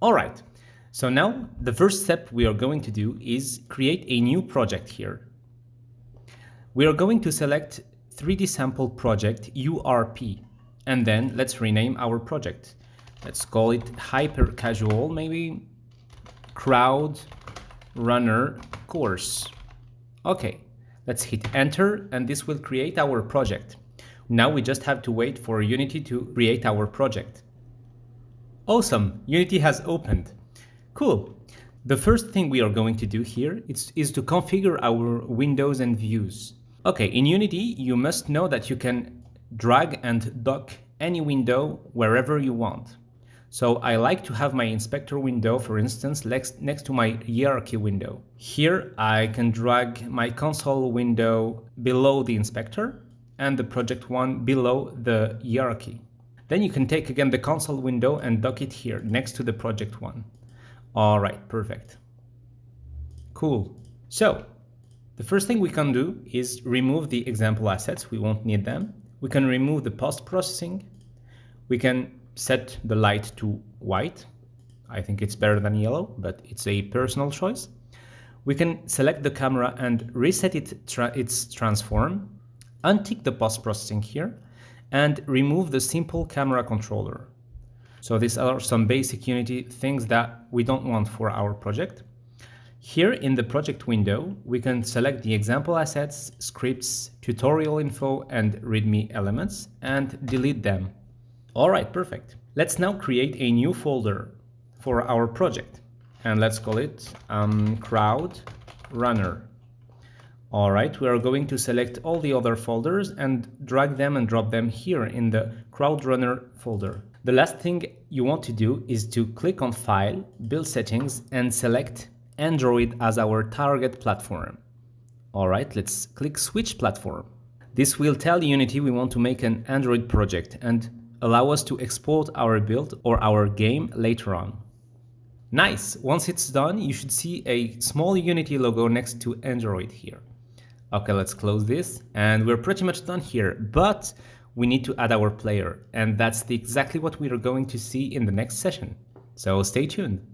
All right, so now the first step we are going to do is create a new project here. We are going to select 3D sample project URP, and then let's rename our project. Let's call it hyper casual, maybe crowd runner course. Okay, let's hit enter and this will create our project. Now we just have to wait for Unity to create our project. Awesome, Unity has opened. Cool. The first thing we are going to do here is to configure our windows and views. Okay, in Unity, you must know that you can drag and dock any window wherever you want. So I like to have my inspector window, for instance, next to my hierarchy window. Here I can drag my console window below the inspector and the project one below the hierarchy. Then you can take again the console window and dock it here next to the project one. All right, perfect. Cool. So the first thing we can do is remove the example assets. We won't need them. We can remove the post-processing. We can set the light to white. I think it's better than yellow, but it's a personal choice. We can select the camera and reset its transform, untick the post-processing here, and remove the simple camera controller. So these are some basic Unity things that we don't want for our project. Here in the project window, we can select the example assets, scripts, tutorial info, and README elements and delete them. All right, perfect. Let's now create a new folder for our project and let's call it crowd runner. All right, we are going to select all the other folders and drag them and drop them here in the crowd runner folder. The last thing you want to do is to click on File, Build Settings, and select Android as our target platform. All right, let's click Switch Platform. This will tell Unity we want to make an Android project and allow us to export our build or our game later on. Nice! Once it's done, you should see a small Unity logo next to Android here. Okay, let's close this and we're pretty much done here, but we need to add our player and that's exactly what we are going to see in the next session. So stay tuned.